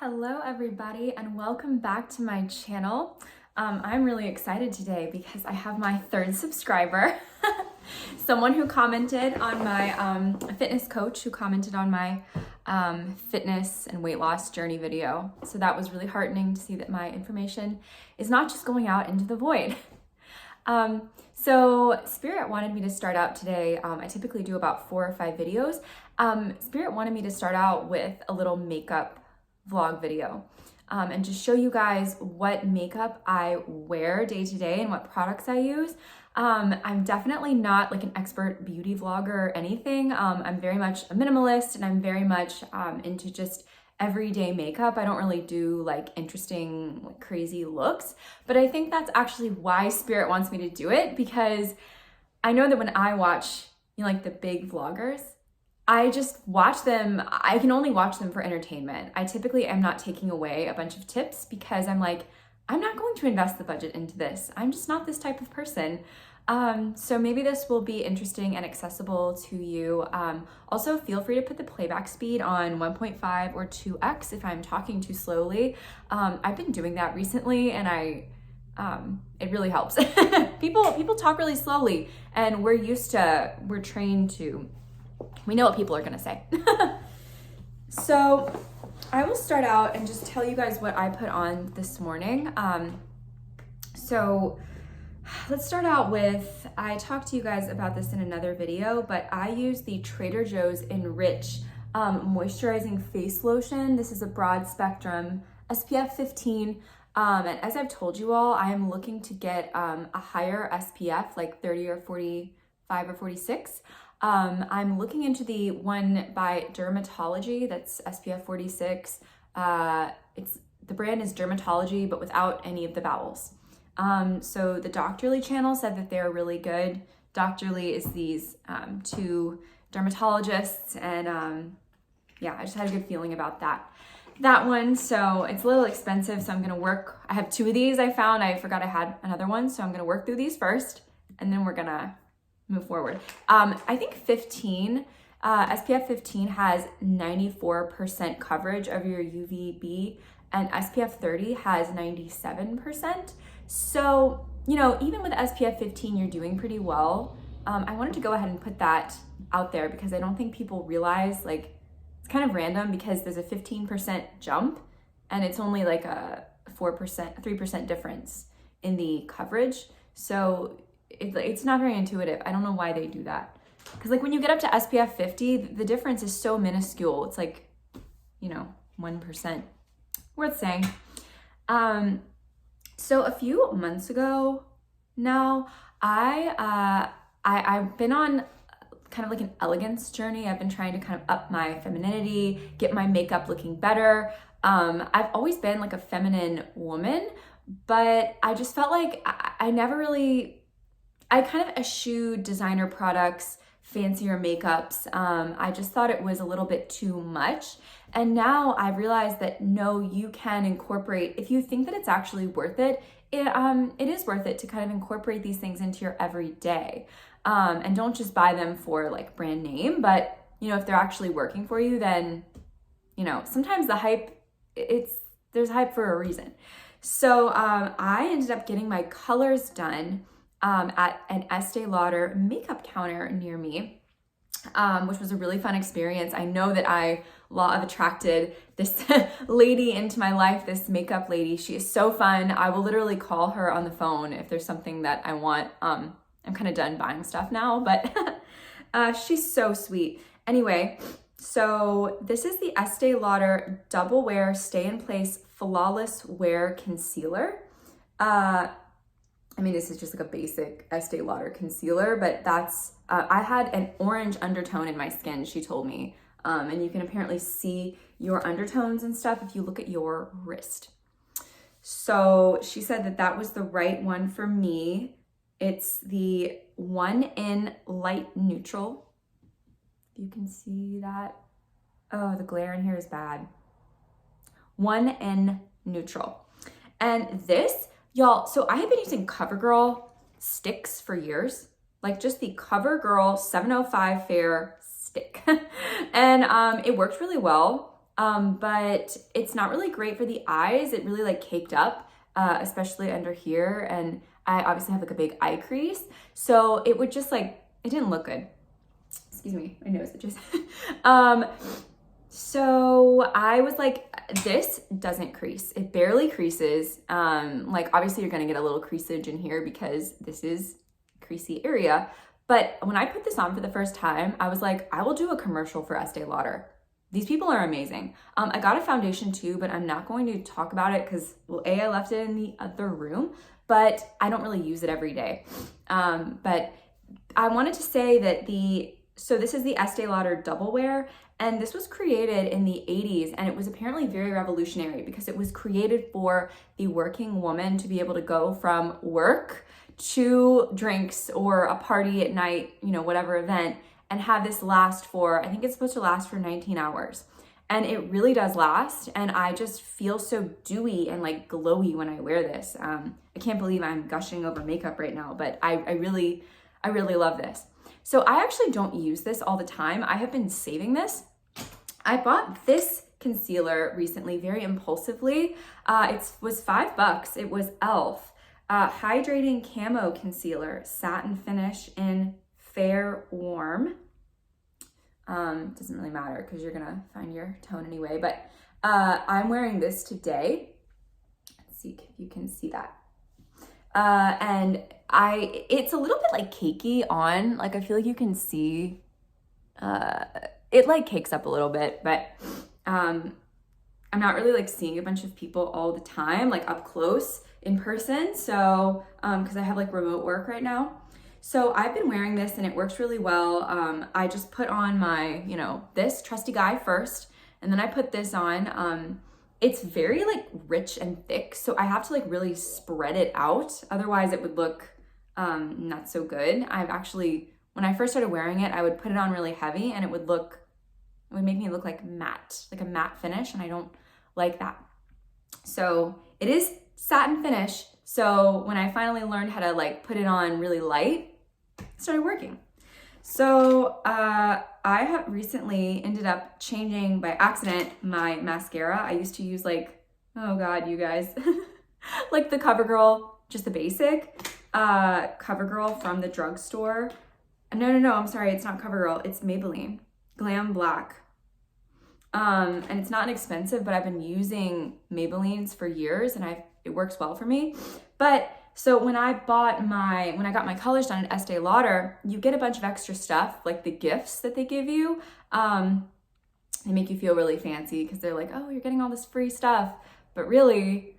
Hello everybody and welcome back to my channel. I'm really excited today because I have my third subscriber. Someone who commented on my a fitness coach who commented on my fitness and weight loss journey video. So that was really heartening to see that my information is not just going out into the void. So Spirit wanted me to start out today. I typically do about 4 or 5 videos. Spirit wanted me to start out with a little makeup vlog video and just show you guys what makeup I wear day to day and what products I use. I'm definitely not like an expert beauty vlogger or anything. I'm very much a minimalist and I'm very much into just everyday makeup. I don't really do like interesting, like crazy looks, but I think that's actually why Spirit wants me to do it, because I know that when I watch, like the big vloggers, I just watch them. I can only watch them for entertainment. I typically am not taking away a bunch of tips because I'm like, I'm not going to invest the budget into this. I'm just not this type of person. So maybe this will be interesting and accessible to you. Also, feel free to put the playback speed on 1.5 or 2x if I'm talking too slowly. I've been doing that recently and it really helps. People talk really slowly and we're trained to, we know what people are gonna say. So I will start out and just tell you guys what I put on this morning. So let's start out with, I talked to you guys about this in another video, but I use the Trader Joe's Enrich moisturizing face lotion. This is a broad spectrum SPF 15. And as I've told you all, I am looking to get a higher SPF, like 30 or 45 or 46. I'm looking into the one by Dermatology, that's SPF 46. The brand is Dermatology, but without any of the vowels. So the Doctorly channel said that they're really good. Doctorly is these 2 dermatologists, and yeah, I just had a good feeling about that one. So it's a little expensive, so I'm gonna work. I have 2 of these I found. I forgot I had another one, so I'm gonna work through these first, and then we're gonna move forward. I think SPF 15 has 94% coverage of your UVB, and SPF 30 has 97%. So, even with SPF 15, you're doing pretty well. I wanted to go ahead and put that out there because I don't think people realize, like, it's kind of random because there's a 15% jump and it's only like a 3% difference in the coverage. So it's not very intuitive. I don't know why they do that. Because like when you get up to SPF 50, the difference is so minuscule. It's like, 1%. Worth saying. So a few months ago now, I've been on kind of like an elegance journey. I've been trying to kind of up my femininity, get my makeup looking better. I've always been like a feminine woman, but I just felt like I kind of eschewed designer products, fancier makeups. I just thought it was a little bit too much. And now I've realized that no, you can incorporate, if you think that it's actually worth it, it is worth it to kind of incorporate these things into your everyday. And don't just buy them for like brand name, but if they're actually working for you, then, sometimes the hype, there's hype for a reason. So I ended up getting my colors done at an Estee Lauder makeup counter near me, which was a really fun experience. I know that I law of attracted this lady into my life, this makeup lady. She is so fun. I will literally call her on the phone if there's something that I want. I'm kind of done buying stuff now, but she's so sweet. Anyway, so this is the Estee Lauder Double Wear Stay in Place Flawless Wear Concealer. This is just like a basic Estee Lauder concealer, but that's, I had an orange undertone in my skin, she told me. And you can apparently see your undertones and stuff if you look at your wrist. So she said that was the right one for me. It's the 1 in Light Neutral. You can see that. Oh, the glare in here is bad. 1 in Neutral. And this, y'all, so I have been using CoverGirl sticks for years, like just the CoverGirl 705 Fair stick. And it worked really well. but it's not really great for the eyes. It really like caked up, especially under here. And I obviously have like a big eye crease. So it would just like, it didn't look good. Excuse me, my nose itches. So I was like, this doesn't crease. It barely creases. Like obviously you're gonna get a little creasage in here because this is creasy area. But when I put this on for the first time, I was like, I will do a commercial for Estee Lauder. These people are amazing. I got a foundation too, but I'm not going to talk about it because, well, A, I left it in the other room, but I don't really use it every day. But I wanted to say that so this is the Estee Lauder Double Wear, and this was created in the 80s, and it was apparently very revolutionary because it was created for the working woman to be able to go from work to drinks or a party at night, you know, whatever event, and have this last for, I think it's supposed to last for 19 hours. And it really does last, and I just feel so dewy and like glowy when I wear this. I can't believe I'm gushing over makeup right now, but I really love this. So I actually don't use this all the time. I have been saving this. I bought this concealer recently very impulsively. It was $5. It was e.l.f. Hydrating Camo Concealer, satin finish in Fair Warm. Doesn't really matter because you're gonna find your tone anyway, but I'm wearing this today. Let's see if you can see that. And it's a little bit like cakey on, like I feel like you can see, it like cakes up a little bit, but I'm not really like seeing a bunch of people all the time, like up close in person. So, cause I have like remote work right now. So I've been wearing this and it works really well. I just put on my, you know, this Trusty Guy first, and then I put this on. It's very like rich and thick, so I have to like really spread it out. Otherwise it would look not so good. When I first started wearing it, I would put it on really heavy and it would make me look like matte, like a matte finish, and I don't like that. So it is satin finish. So when I finally learned how to like put it on really light, it started working. So I have recently ended up changing by accident my mascara. I used to use like, oh God, you guys, like the CoverGirl, just the basic CoverGirl from the drugstore. No, I'm sorry, it's not CoverGirl, it's Maybelline Glam Black. And it's not inexpensive, but I've been using Maybelline's for years and it works well for me. But so when I got my colors done at Estee Lauder, you get a bunch of extra stuff, like the gifts that they give you. They make you feel really fancy because they're like, oh, you're getting all this free stuff. But really,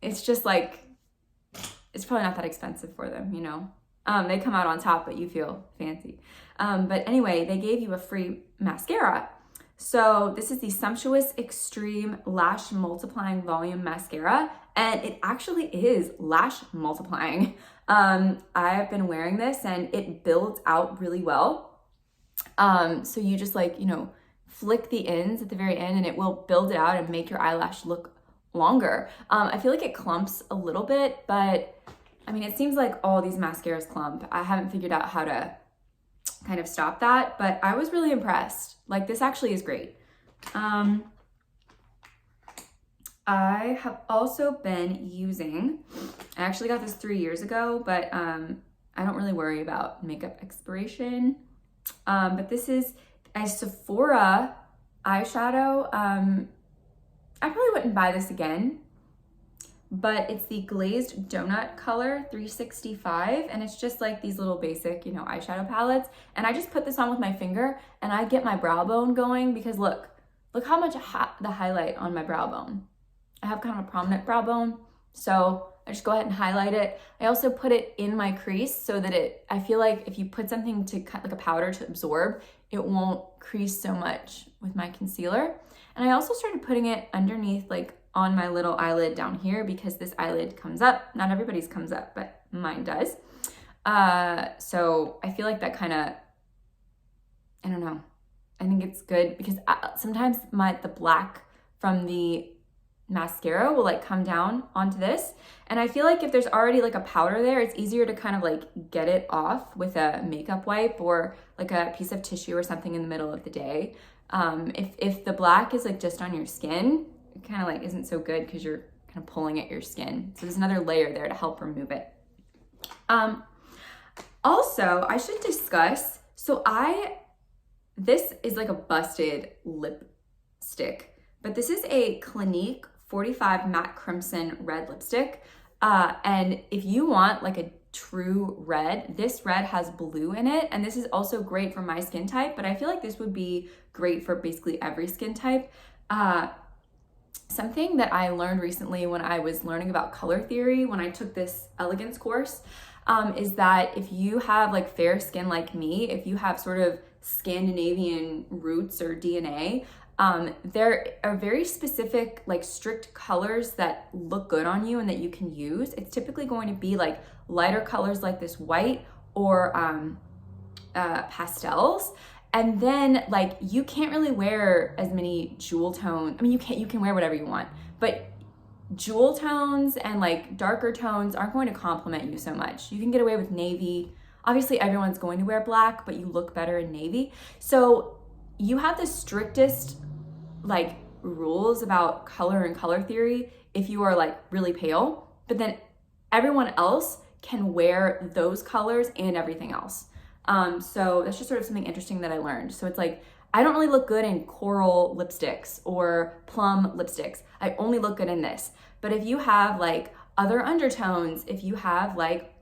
it's just like, it's probably not that expensive for them, you know? They come out on top, but you feel fancy. But anyway, they gave you a free mascara. So this is the Sumptuous Extreme Lash Multiplying Volume Mascara, and it actually is lash multiplying. I have been wearing this and it builds out really well. So you just like, you know, flick the ends at the very end and it will build it out and make your eyelash look longer. I feel like it clumps a little bit, but I mean, it seems like all these mascaras clump. I haven't figured out how to kind of stop that, but I was really impressed. Like, this actually is great. I have also been using, I actually got this 3 years ago, but I don't really worry about makeup expiration. But this is a Sephora eyeshadow. I probably wouldn't buy this again, but it's the Glazed Donut Color 365, and it's just like these little basic, you know, eyeshadow palettes. And I just put this on with my finger and I get my brow bone going because look how much the highlight on my brow bone. I have kind of a prominent brow bone, so I just go ahead and highlight it. I also put it in my crease so that I feel like if you put something to cut, like a powder to absorb, it won't crease so much with my concealer. And I also started putting it underneath, like on my little eyelid down here, because this eyelid comes up. Not everybody's comes up, but mine does. So I feel like that kind of, I don't know. I think it's good because sometimes the black from the mascara will like come down onto this. And I feel like if there's already like a powder there, it's easier to kind of like get it off with a makeup wipe or like a piece of tissue or something in the middle of the day. If the black is like just on your skin, it kind of like isn't so good because you're kind of pulling at your skin. So there's another layer there to help remove it. Also, I should discuss, this is like a busted lipstick, but this is a Clinique 45 Matte Crimson Red lipstick. And if you want like a true red, this red has blue in it. And this is also great for my skin type, but I feel like this would be great for basically every skin type. Something that I learned recently when I was learning about color theory, when I took this elegance course, is that if you have like fair skin like me, if you have sort of Scandinavian roots or DNA, there are very specific, like strict colors that look good on you and that you can use. It's typically going to be like lighter colors like this white or pastels. And then like you can't really wear as many jewel tones. I mean, you can wear whatever you want, but jewel tones and like darker tones aren't going to complement you so much. You can get away with navy. Obviously everyone's going to wear black, but you look better in navy. So you have the strictest like rules about color and color theory if you are like really pale, but then everyone else can wear those colors and everything else. So that's just sort of something interesting that I learned. So it's like, I don't really look good in coral lipsticks or plum lipsticks. I only look good in this. But if you have like other undertones, if you have like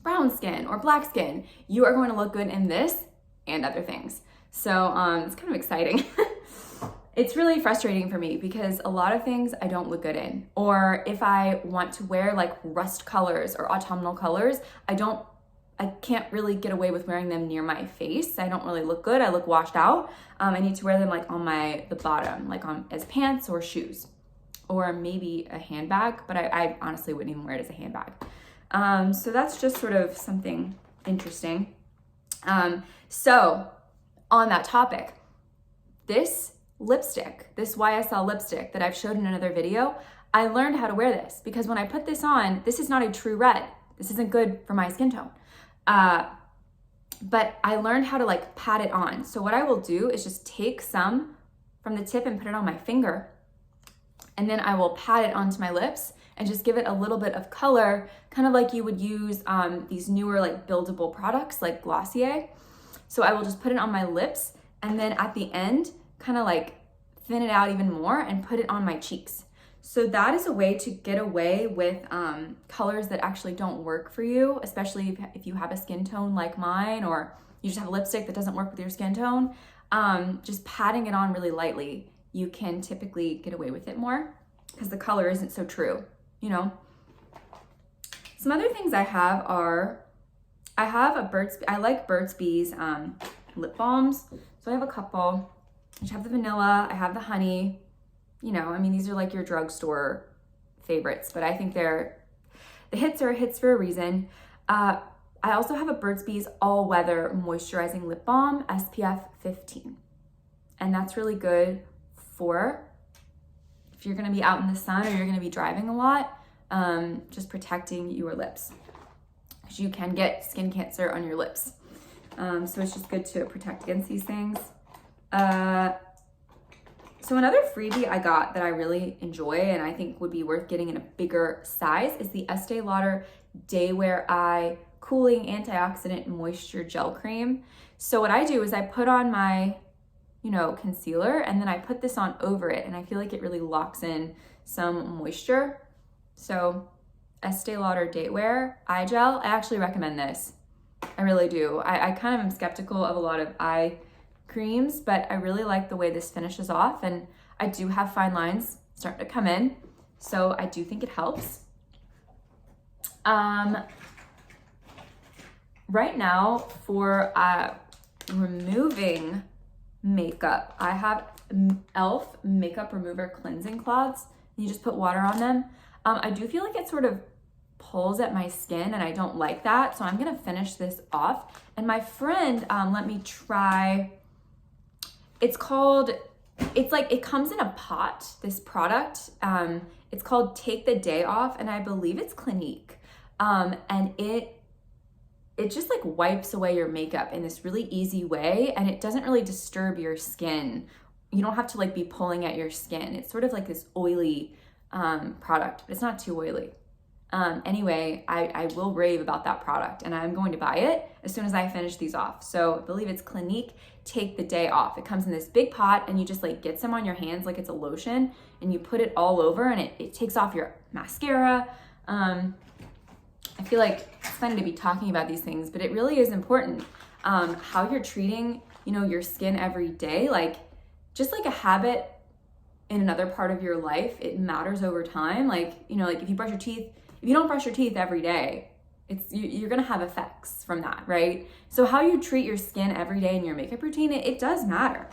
brown skin or black skin, you are going to look good in this and other things. So it's kind of exciting. It's really frustrating for me because a lot of things I don't look good in. Or if I want to wear like rust colors or autumnal colors, I can't really get away with wearing them near my face. I don't really look good. I look washed out. I need to wear them like on the bottom, like as pants or shoes, or maybe a handbag, but I honestly wouldn't even wear it as a handbag. So that's just sort of something interesting. So on that topic, this lipstick, this YSL lipstick that I've showed in another video, I learned how to wear this because when I put this on, this is not a true red. This isn't good for my skin tone. But I learned how to like pat it on. So what I will do is just take some from the tip and put it on my finger. And then I will pat it onto my lips and just give it a little bit of color, kind of like you would use these newer like buildable products like Glossier. So I will just put it on my lips and then at the end, kind of like thin it out even more and put it on my cheeks. So that is a way to get away with colors that actually don't work for you, especially if you have a skin tone like mine, or you just have a lipstick that doesn't work with your skin tone. Just patting it on really lightly, you can typically get away with it more because the color isn't so true, you know? Some other things I have are, I like Burt's Bees lip balms. So I have a couple. I have the vanilla, I have the honey. You know, I mean, these are like your drugstore favorites, but I think the hits are hits for a reason. I also have a Burt's Bees All Weather Moisturizing Lip Balm, SPF 15. And that's really good for if you're gonna be out in the sun or you're gonna be driving a lot, just protecting your lips. Because you can get skin cancer on your lips. So it's just good to protect against these things. So another freebie I got that I really enjoy and I think would be worth getting in a bigger size is the Estee Lauder Day Wear Eye Cooling Antioxidant Moisture Gel Cream. So what I do is I put on my, concealer and then I put this on over it and I feel like it really locks in some moisture. So Estee Lauder Day Wear Eye Gel, I actually recommend this. I really do. I kind of am skeptical of a lot of eye creams, but I really like the way this finishes off, and I do have fine lines starting to come in, so I do think it helps. Right now for removing makeup, I have e.l.f. Makeup Remover Cleansing Cloths. You just put water on them. I do feel like it sort of pulls at my skin and I don't like that, so I'm gonna finish this off. And my friend let me try, it comes in a pot, this product. It's called Take the Day Off, and I believe it's Clinique. And it just like wipes away your makeup in this really easy way, and it doesn't really disturb your skin you don't have to like be pulling at your skin. It's sort of like this oily product, but it's not too oily. Anyway, I will rave about that product, and I'm going to buy it as soon as I finish these off. So I believe it's Clinique Take the Day Off. It comes in this big pot, and you just like get some on your hands like it's a lotion, and you put it all over, and it takes off your mascara. I feel like it's funny to be talking about these things, but it really is important. How you're treating, you know, your skin every day, like just like a habit in another part of your life, it matters over time. Like, you know, like if you don't brush your teeth every day, you're gonna have effects from that, right? So how you treat your skin every day in your makeup routine, it does matter.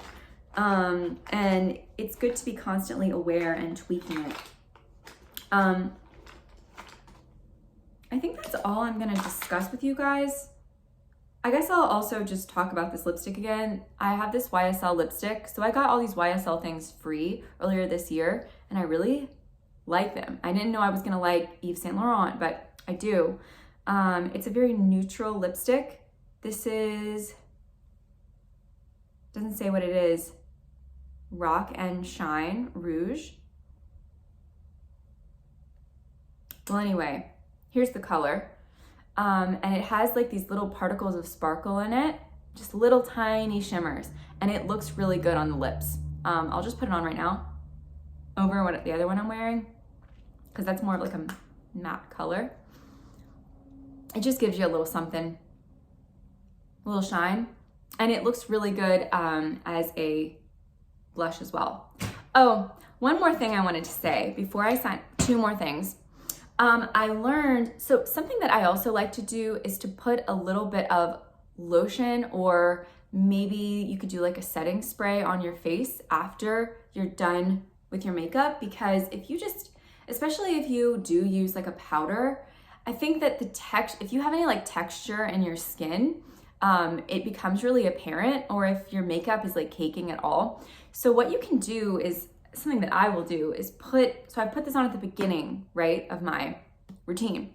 And it's good to be constantly aware and tweaking it. I think that's all I'm gonna discuss with you guys. I guess I'll also just talk about this lipstick again. I have this YSL lipstick. So I got all these YSL things free earlier this year, and I really like them. I didn't know I was gonna like Yves Saint Laurent, but I do. It's a very neutral lipstick. This doesn't say what it is. Rock and Shine Rouge. Well, anyway, here's the color. And it has like these little particles of sparkle in it, just little tiny shimmers, and it looks really good on the lips. I'll just put it on right now over what the other one I'm wearing, because that's more of like a matte color. It just gives you a little something, a little shine, and it looks really good as a blush as well. Oh, one more thing I wanted to say before I sign, two more things. I learned, so something that I also like to do is to put a little bit of lotion, or maybe you could do like a setting spray on your face after you're done with your makeup, because if you just, especially if you do use like a powder, I think that if you have any like texture in your skin, it becomes really apparent, or if your makeup is like caking at all. So what you can do is, something that I will do is I put this on at the beginning, right, of my routine.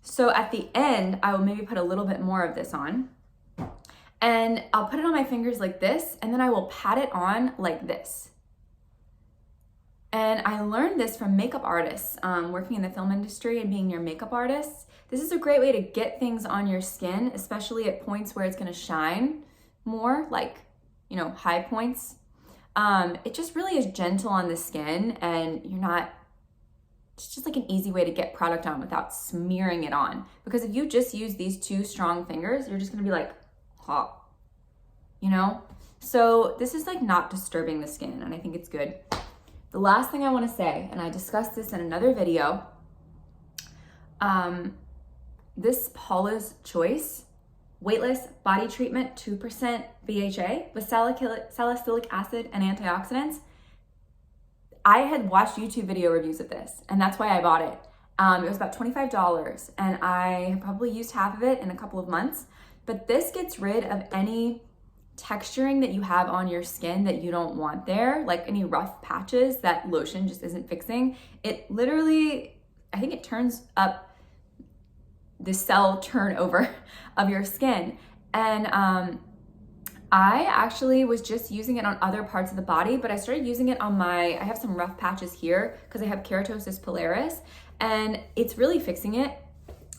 So at the end, I will maybe put a little bit more of this on, and I'll put it on my fingers like this, and then I will pat it on like this. And I learned this from makeup artists, working in the film industry and being near makeup artists. This is a great way to get things on your skin, especially at points where it's gonna shine more, like, you know, high points. It just really is gentle on the skin, and it's just like an easy way to get product on without smearing it on. Because if you just use these two strong fingers, you're just gonna be like, hot, you know? So this is like not disturbing the skin, and I think it's good. The last thing I wanna say, and I discussed this in another video, this Paula's Choice Weightless Body Treatment 2% BHA with salicylic acid and antioxidants. I had watched YouTube video reviews of this, and that's why I bought it. It was about $25, and I probably used half of it in a couple of months. But this gets rid of any texturing that you have on your skin that you don't want there, like any rough patches that lotion just isn't fixing. It literally, I think it turns up the cell turnover of your skin. And I actually was just using it on other parts of the body, but I started using it on I have some rough patches here because I have keratosis pilaris, and it's really fixing it.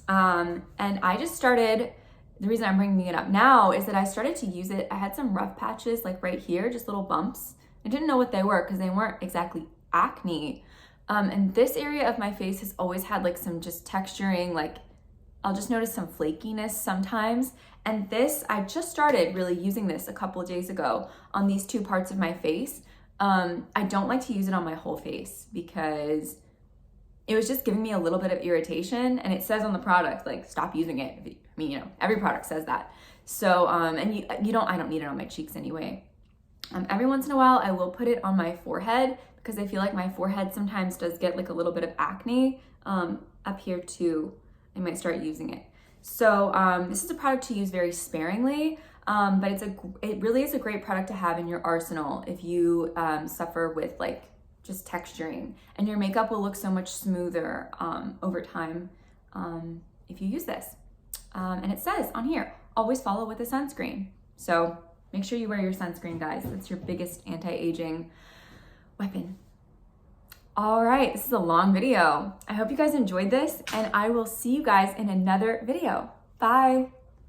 And I just started, the reason I'm bringing it up now is that I started to use it. I had some rough patches like right here, just little bumps. I didn't know what they were because they weren't exactly acne. And this area of my face has always had like some just texturing, like I'll just notice some flakiness sometimes. And this, I just started really using this a couple of days ago on these two parts of my face. I don't like to use it on my whole face because it was just giving me a little bit of irritation, and it says on the product, like, stop using it. I mean, you know, every product says that. So, and I don't need it on my cheeks anyway. Every once in a while, I will put it on my forehead because I feel like my forehead sometimes does get like a little bit of acne up here too. I might start using it. So this is a product to use very sparingly, but it really is a great product to have in your arsenal if you suffer with like just texturing, and your makeup will look so much smoother over time if you use this. And it says on here, always follow with a sunscreen. So Make sure you wear your sunscreen, guys. That's your biggest anti-aging weapon. All right, this is a long video. I hope you guys enjoyed this, and I will see you guys in another video. Bye.